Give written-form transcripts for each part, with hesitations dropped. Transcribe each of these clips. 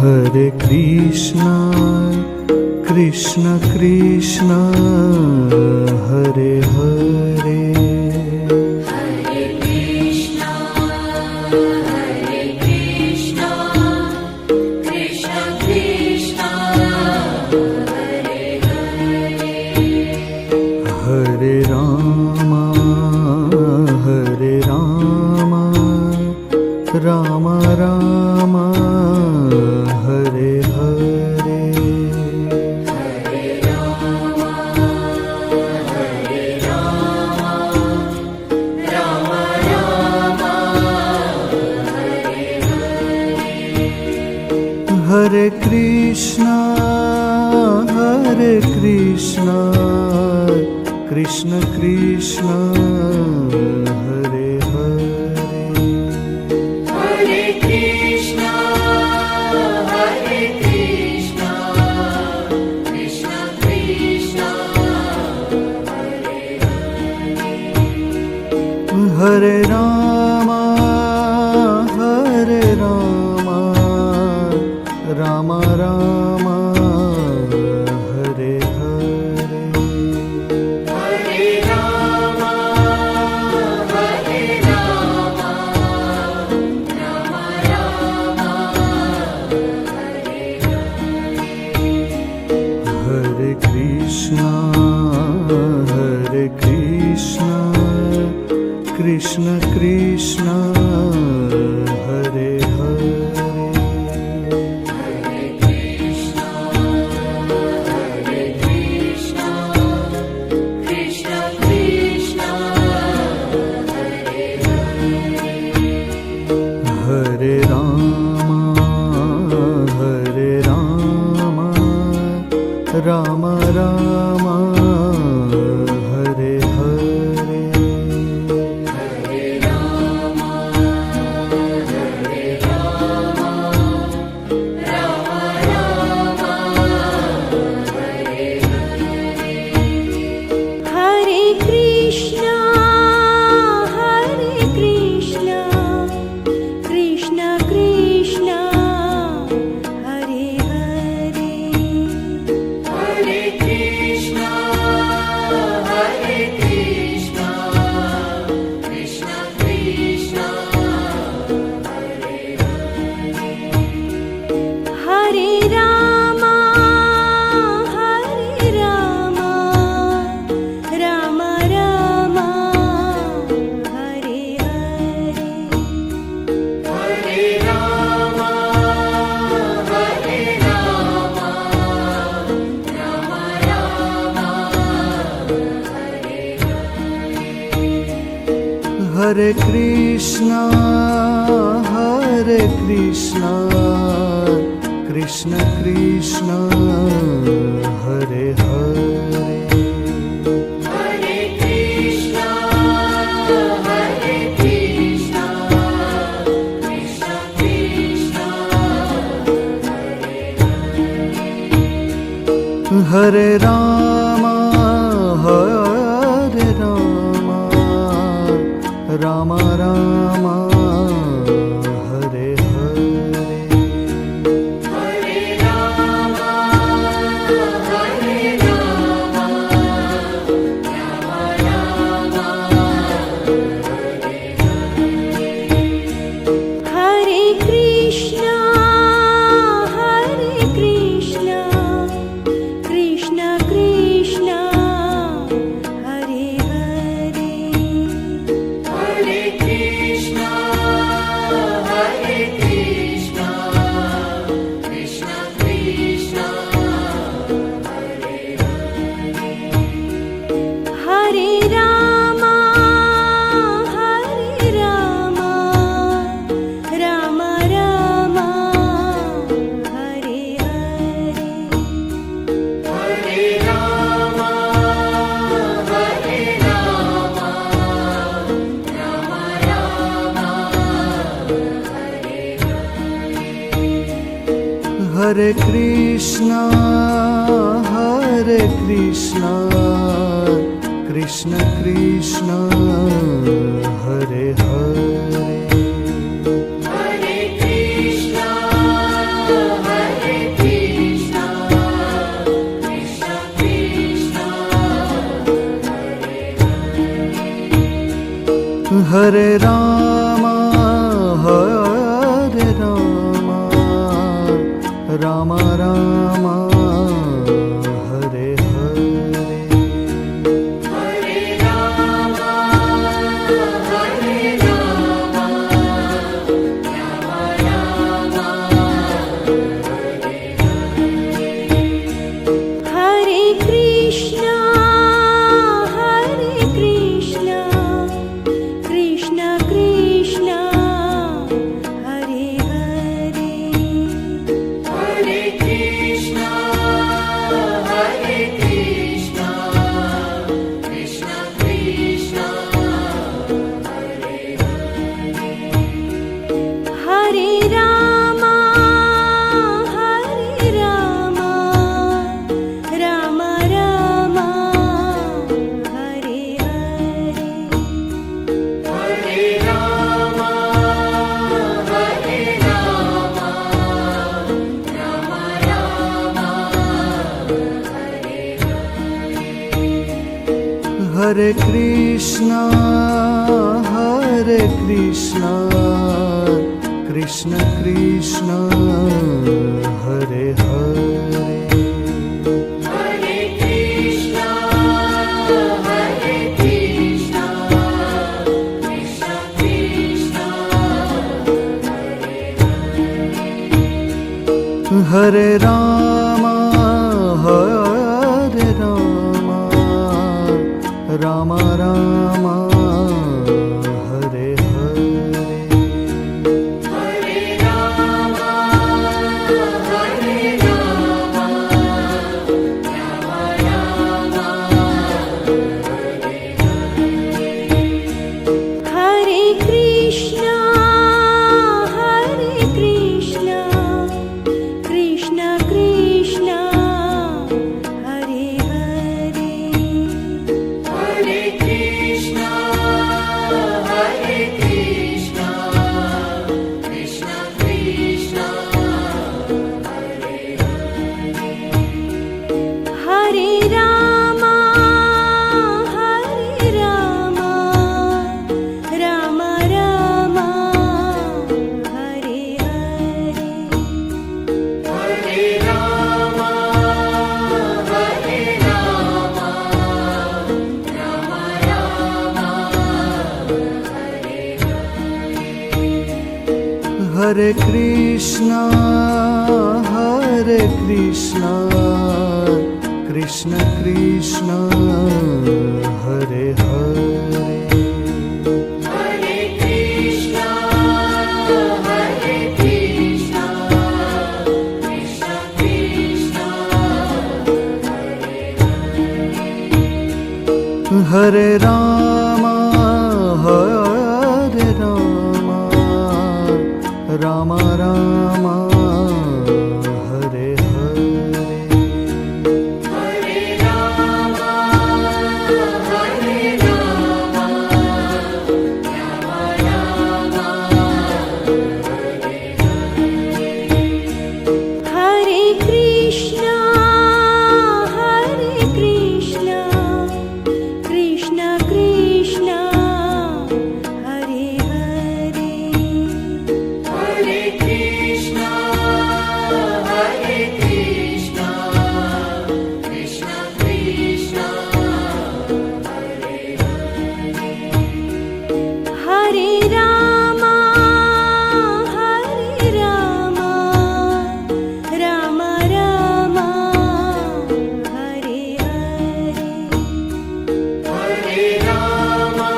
Hare Krishna, Krishna Krishna, Hare Hare. Hare Krishna, Krishna Krishna, Hare Hare. Hare Rama, Rama Rama, Hare Hare. Hare Rama, Rama Rama, Hare Hare. Hare Krishna, Krishna Krishna, Hare Hare. Hare Krishna, Krishna Krishna, Hare Hare. Hare Rama, Rama Rama, Hare Hare. Hare Rama, Rama Rama, Hare Hare. Hare Krishna, Krishna Krishna, Hare Hare. Hare Krishna, Krishna Krishna, Hare Hare. Hare Rama, Rama Rama, Hare Hare. Hare Rama, Rama Rama, Hare Hare. Hare Krishna, Krishna Krishna, Hare Hare. Hare Krishna, Krishna Krishna, Hare Hare. Hare Rama, Rama Rama, Hare Hare. Hare Rama, Rama Rama, Hare Hare. Hare Krishna, Krishna Krishna, Hare Hare. Hare Krishna, Krishna Krishna, Hare Hare. Hare Rama, Rama Rama, Hare Hare. Hare Rama, Rama Rama, Hare Hare. Hare Krishna, Krishna Krishna, Hare Hare. Hare Krishna, Krishna Krishna, Hare Hare. Hare Rama, Rama Rama, Hare Hare. Hare Rama, Rama Rama, Hare Hare. Hare Krishna, Krishna Krishna, Hare Hare. Hare Rama, Hare Rama, Rama Rama, Hare Hare. Hare Rama, Hare Rama, Rama Rama, Hare Krishna, Hare Krishna, Krishna Krishna, Hare Hare. Hare Krishna, Hare Krishna, Krishna Krishna, Hare Hare Rama, Hare Rama, Rama Rama, Hare Hare. Hare Rama, Hare Rama, Rama Rama, Hare Krishna, Hare Krishna, Krishna Krishna, Hare Hare. Hare Krishna, Hare Krishna, Krishna Krishna, Hare Rama, Hare Rama, Rama Rama, Hare Hare. Hare Rama, Hare Rama, Rama Rama, Hare Krishna, Hare Krishna, Krishna Krishna, Hare Hare. Hare Krishna, Hare Krishna, Krishna Krishna, Hare Rama, Hare Rama, Rama Rama, Hare Hare. Hare Rama, Hare Rama, Rama Rama, Hare Krishna, Hare Krishna, Krishna Krishna, Hare Hare. Hare Krishna, Hare Krishna, Krishna Krishna, Hare Rama, Hare Rama, Rama Rama, Hare Hare. Hare Rama, Hare Rama, Rama Rama, Hare Krishna, Hare Krishna, Krishna Krishna, Hare Hare. Hare Krishna, Hare Krishna, Krishna Krishna, Hare Rama, Hare Rama, Rama Rama, Hare Hare. Hare Rama,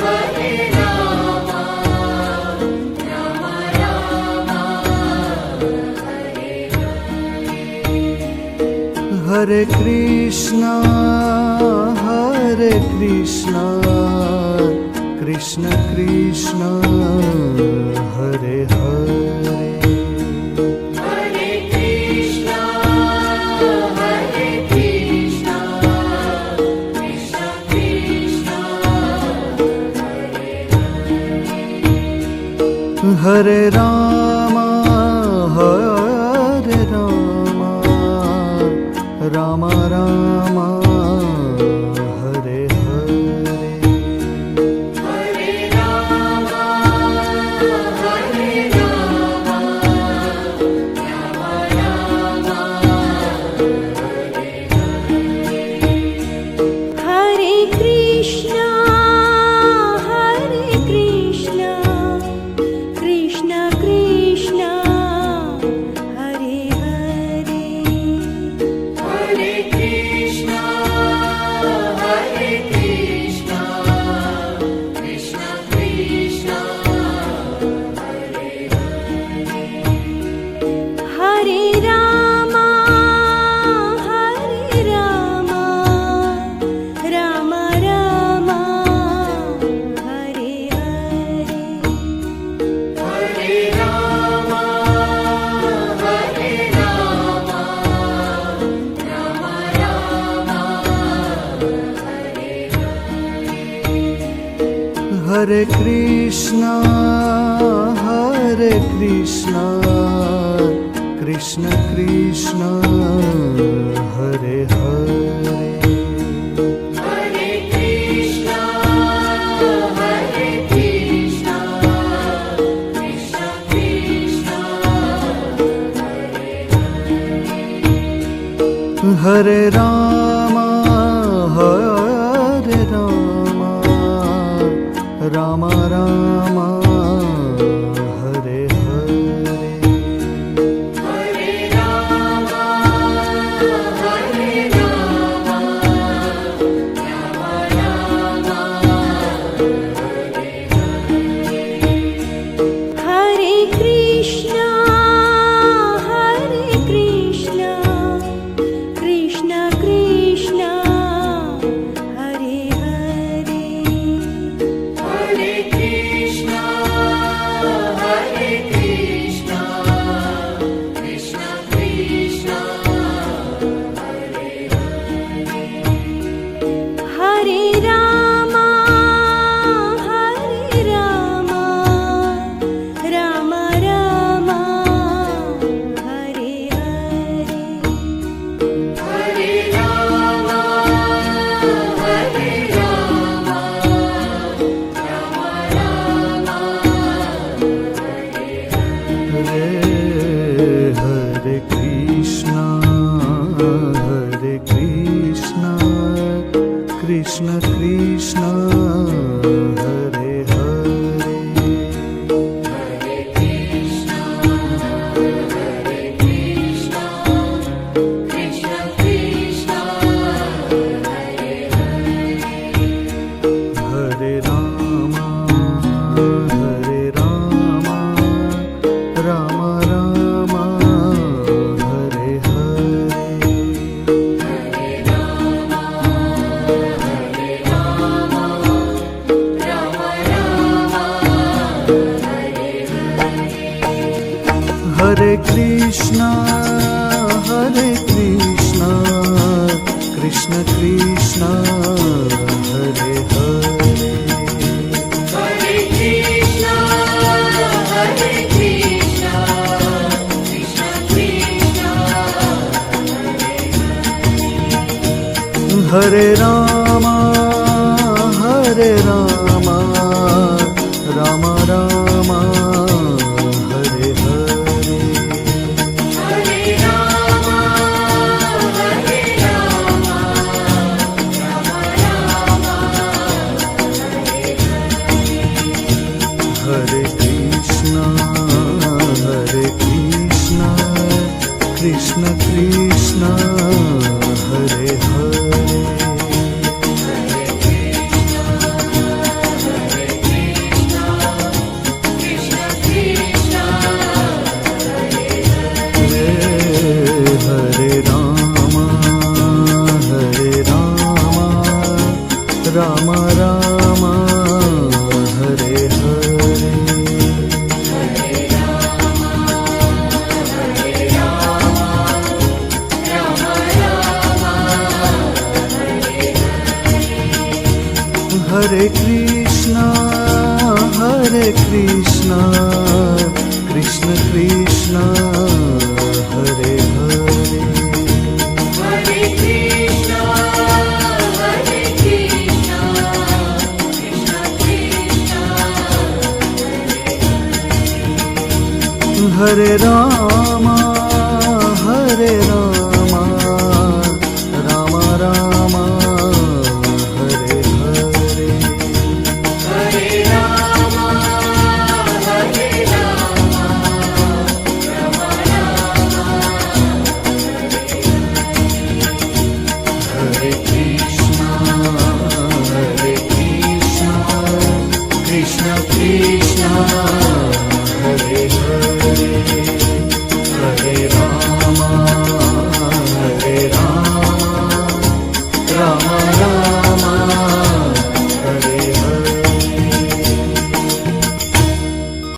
Hare Rama, Rama Rama, Hare Krishna, Hare Krishna, Krishna Krishna, Hare Hare. Hare Krishna, Hare Krishna, Krishna Krishna, Hare Rama, Hare Rama, Rama Rama, Hare Hare. Hare Hare Krishna Krishna Krishna Hare Hare Hare Krishna, Hare Krishna, Krishna Krishna, Hare Rama Hare Rama Rama Rama Hare Hare Hare Rama, Hare Rama, Rama Rama, Hare Krishna, Krishna Krishna, Hare Hare. Hare Krishna, Hare Krishna, Krishna Krishna, Hare Rama, Rama Rama, Hare Hare. Hare Rama, Hare Rama, Rama Rama, Hare Krishna Krishna Krishna Hare Hare Hare Krishna, Hare Krishna, Krishna Krishna, Hare Hare Rama Rama Rama Hare Hare Hare Krishna, Krishna Krishna, Hare Hare. Hare Krishna, Hare Krishna, Krishna Krishna, Hare Rama, Rama Rama, Hare Hare. Hare Rama, Hare Rama, Rama Rama, Hare Krishna, Krishna Krishna, Hare Hare. Krishna Krishna, Hare Rama, Rama Rama, Hare Hare. Hare Krishna, Krishna Krishna, Hare Hare. Hare Krishna, Hare Krishna, Krishna Krishna, Hare Rama,